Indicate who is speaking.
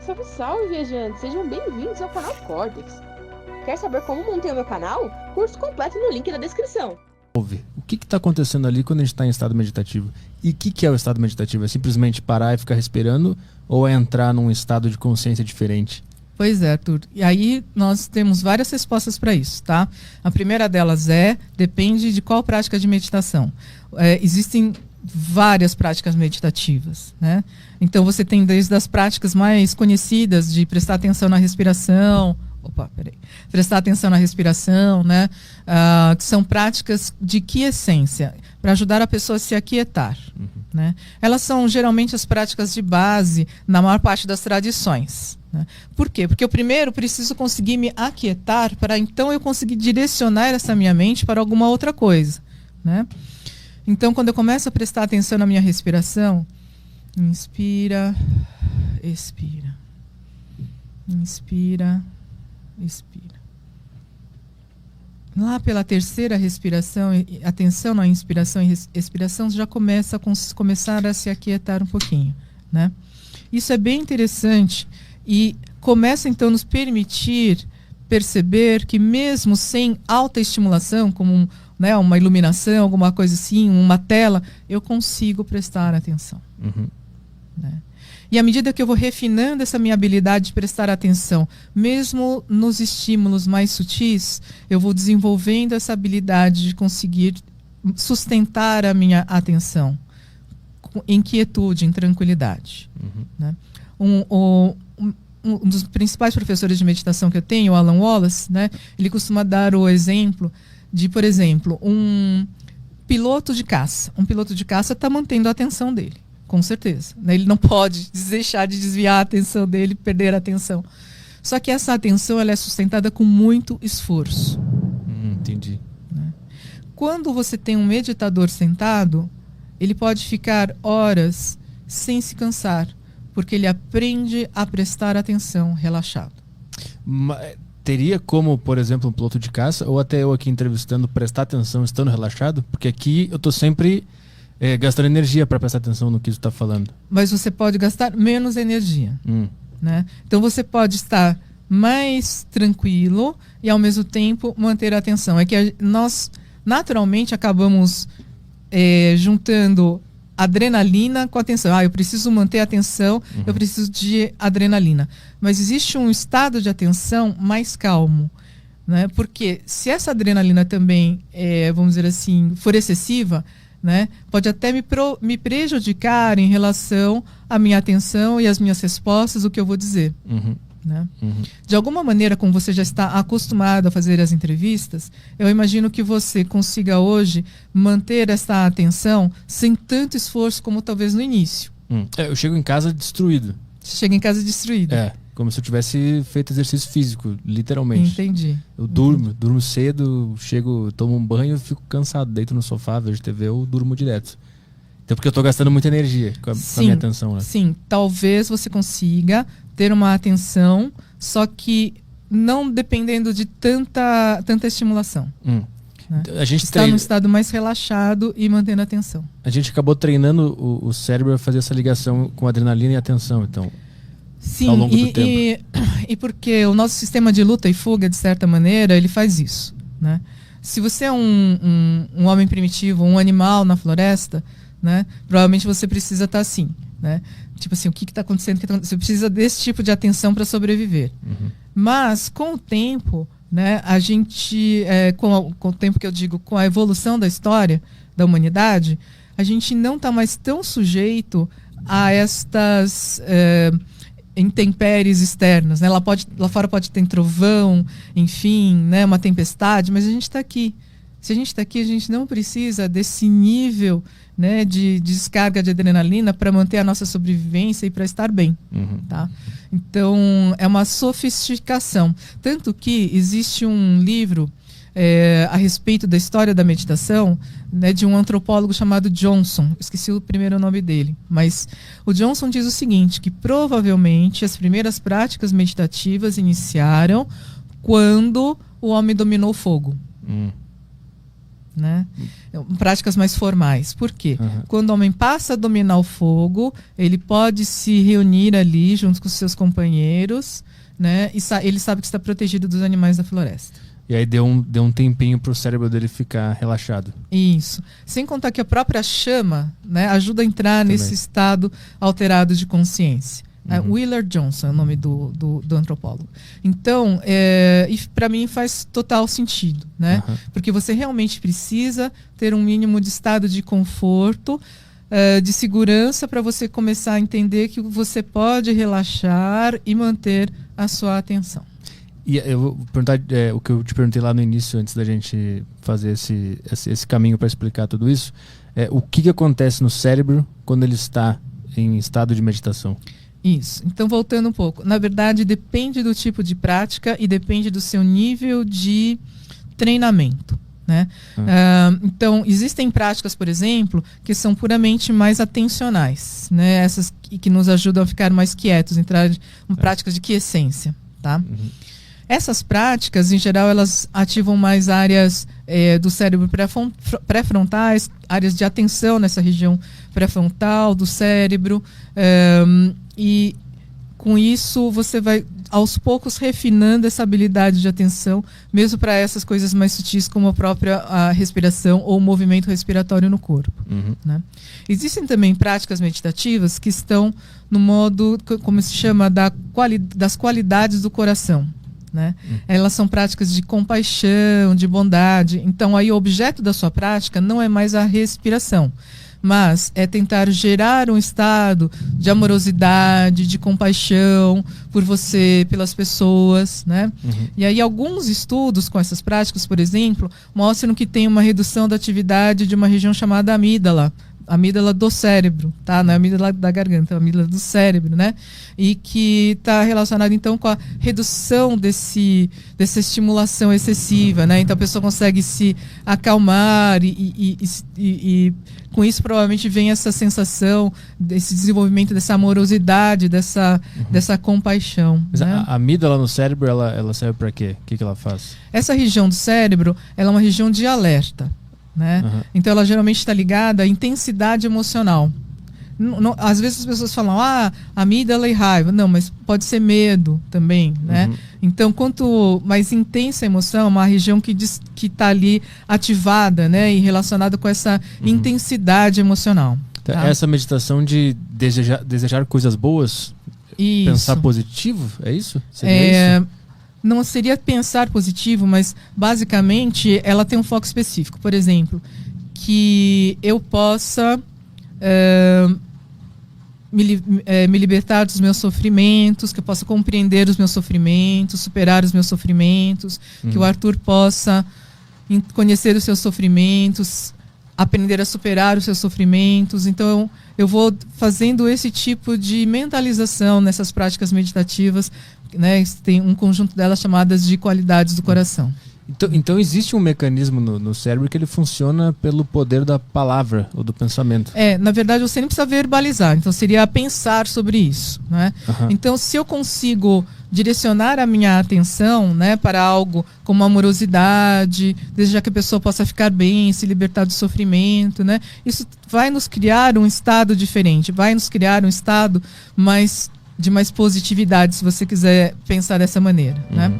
Speaker 1: Salve, salve, viajantes! Sejam bem-vindos ao canal Cortex. Quer saber como montei o meu canal? Curso completo no link da descrição.
Speaker 2: O que está acontecendo ali quando a gente está em estado meditativo? E o que é o estado meditativo? É simplesmente parar e ficar respirando ou é entrar num estado de consciência diferente?
Speaker 3: Pois é, Arthur. E aí nós temos várias respostas para isso, tá? A primeira delas depende de qual prática de meditação. Existem várias práticas meditativas, né? Então você tem desde as práticas mais conhecidas de prestar atenção na respiração, prestar atenção na respiração, né? Que são práticas de quiescência, para ajudar a pessoa a se aquietar, né? Elas são geralmente as práticas de base na maior parte das tradições, né? Por quê? Porque eu primeiro preciso conseguir me aquietar para então eu conseguir direcionar essa minha mente para alguma outra coisa, né? Então, quando eu começo a prestar atenção na minha respiração, inspira, expira, inspira, expira. Lá pela terceira respiração, atenção na inspiração e expiração, já começar a se aquietar um pouquinho, né? Isso é bem interessante e começa então a nos permitir perceber que mesmo sem alta estimulação, como uma iluminação, alguma coisa assim, uma tela, eu consigo prestar atenção. Né? E à medida que eu vou refinando essa minha habilidade de prestar atenção, mesmo nos estímulos mais sutis, eu vou desenvolvendo essa habilidade de conseguir sustentar a minha atenção em quietude, em tranquilidade. Né? Um dos principais professores de meditação que eu tenho, o Alan Wallace, né, ele costuma dar o exemplo de, por exemplo, um piloto de caça. Um piloto de caça está mantendo a atenção dele, com certeza. Ele não pode deixar de desviar a atenção dele, perder a atenção. Só que essa atenção ela é sustentada com muito esforço.
Speaker 2: Entendi.
Speaker 3: Né? Quando você tem um meditador sentado, ele pode ficar horas sem se cansar, porque ele aprende a prestar atenção relaxado.
Speaker 2: Teria como, por exemplo, um piloto de caça, ou até eu aqui entrevistando, prestar atenção estando relaxado? Porque aqui eu estou sempre gastando energia para prestar atenção no que você está falando.
Speaker 3: Mas você pode gastar menos energia. Né? Então você pode estar mais tranquilo e ao mesmo tempo manter a atenção. É que nós naturalmente acabamos juntando adrenalina com atenção. Eu preciso manter a atenção, eu preciso de adrenalina. Mas existe um estado de atenção mais calmo, né? Porque se essa adrenalina também, vamos dizer assim, for excessiva, né, pode até me prejudicar em relação à minha atenção e às minhas respostas, o que eu vou dizer. Né? De alguma maneira, como você já está acostumado a fazer as entrevistas, eu imagino que você consiga hoje manter essa atenção sem tanto esforço como talvez no início.
Speaker 2: Eu chego em casa destruído.
Speaker 3: Você chega em casa destruído.
Speaker 2: Como se eu tivesse feito exercício físico, literalmente.
Speaker 3: Entendi.
Speaker 2: Eu durmo cedo, chego, tomo um banho, fico cansado, deito no sofá, vejo TV ou durmo direto. Então porque eu estou gastando muita energia com a minha atenção, né? Sim,
Speaker 3: talvez você consiga ter uma atenção, só que não dependendo de tanta estimulação. Né?
Speaker 2: A gente
Speaker 3: está num estado mais relaxado e mantendo a atenção.
Speaker 2: A gente acabou treinando o cérebro a fazer essa ligação com adrenalina e atenção, então.
Speaker 3: Sim,
Speaker 2: ao longo do tempo.
Speaker 3: E porque o nosso sistema de luta e fuga, de certa maneira, ele faz isso. Né? Se você é um homem primitivo, um animal na floresta, né, provavelmente você precisa estar assim, né? Tipo assim, o que está acontecendo? Você precisa desse tipo de atenção para sobreviver. Mas, com o tempo, né, a gente, com o tempo que eu digo, com a evolução da história da humanidade, a gente não está mais tão sujeito a estas intempéries externas. Né? Lá fora pode ter trovão, enfim, né, uma tempestade, mas a gente está aqui. Se a gente está aqui, a gente não precisa desse nível, né, de descarga de adrenalina para manter a nossa sobrevivência e para estar bem. Tá? Então, é uma sofisticação. Tanto que existe um livro a respeito da história da meditação, né, de um antropólogo chamado Johnson. Esqueci o primeiro nome dele. Mas o Johnson diz o seguinte, que provavelmente as primeiras práticas meditativas iniciaram quando o homem dominou o fogo. né? Práticas mais formais. Por quê? Quando o homem passa a dominar o fogo, ele pode se reunir ali junto com os seus companheiros, né? E ele sabe que está protegido dos animais da floresta.
Speaker 2: E aí deu um tempinho pro cérebro dele ficar relaxado. Isso.
Speaker 3: Sem contar que a própria chama, né, ajuda a entrar nesse estado alterado de consciência. Wheeler Johnson é o nome do antropólogo. Então, e para mim faz total sentido, né? Porque você realmente precisa ter um mínimo de estado de conforto, de segurança, para você começar a entender que você pode relaxar e manter a sua atenção.
Speaker 2: E eu vou perguntar o que eu te perguntei lá no início, antes da gente fazer esse caminho para explicar tudo isso. O que acontece no cérebro quando ele está em estado de meditação?
Speaker 3: Isso. Então, voltando um pouco. Na verdade, depende do tipo de prática e depende do seu nível de treinamento, né? Então, existem práticas, por exemplo, que são puramente mais atencionais, né? Essas que nos ajudam a ficar mais quietos, entrar em práticas de quiescência, tá? Essas práticas, em geral, elas ativam mais áreas do cérebro pré-frontais, áreas de atenção nessa região pré-frontal do cérebro, e com isso você vai aos poucos refinando essa habilidade de atenção, mesmo para essas coisas mais sutis como a própria respiração ou o movimento respiratório no corpo. Né? Existem também práticas meditativas que estão no modo, como se chama, das qualidades do coração. Né? Elas são práticas de compaixão, de bondade. Então aí o objeto da sua prática não é mais a respiração, mas é tentar gerar um estado de amorosidade, de compaixão por você, pelas pessoas, né? E aí alguns estudos com essas práticas, por exemplo, mostram que tem uma redução da atividade de uma região chamada amígdala do cérebro, tá? Não é a amígdala da garganta, é a amígdala do cérebro, né? E que está relacionado, então, com a redução dessa estimulação excessiva, né? Então, a pessoa consegue se acalmar e com isso, provavelmente, vem essa sensação, desse desenvolvimento, dessa amorosidade, dessa compaixão.
Speaker 2: Mas
Speaker 3: né?
Speaker 2: A amígdala no cérebro, ela serve para quê? O que ela faz?
Speaker 3: Essa região do cérebro, ela é uma região de alerta. Né? Então ela geralmente está ligada à intensidade emocional. Às vezes as pessoas falam, amígdala e raiva. Não, mas pode ser medo também, né? Então, quanto mais intensa a emoção, é uma região que está ali ativada, né? E relacionada com essa intensidade emocional.
Speaker 2: Então,
Speaker 3: tá?
Speaker 2: essa meditação de desejar coisas boas,
Speaker 3: isso.
Speaker 2: Pensar positivo, é isso? Seria isso?
Speaker 3: Não seria pensar positivo, mas basicamente ela tem um foco específico. Por exemplo, que eu possa me libertar dos meus sofrimentos, que eu possa compreender os meus sofrimentos, superar os meus sofrimentos, que o Arthur possa conhecer os seus sofrimentos, aprender a superar os seus sofrimentos. Então eu vou fazendo esse tipo de mentalização nessas práticas meditativas, né? Tem um conjunto delas chamadas de qualidades do coração.
Speaker 2: Então existe um mecanismo no cérebro que ele funciona pelo poder da palavra ou do pensamento.
Speaker 3: Na verdade você nem precisa verbalizar, então seria pensar sobre isso, né? Então se eu consigo direcionar a minha atenção, né, para algo como amorosidade, desejar que a pessoa possa ficar bem, se libertar do sofrimento, né? Isso vai nos criar um estado diferente, vai nos criar um estado de mais positividade, se você quiser pensar dessa maneira, né?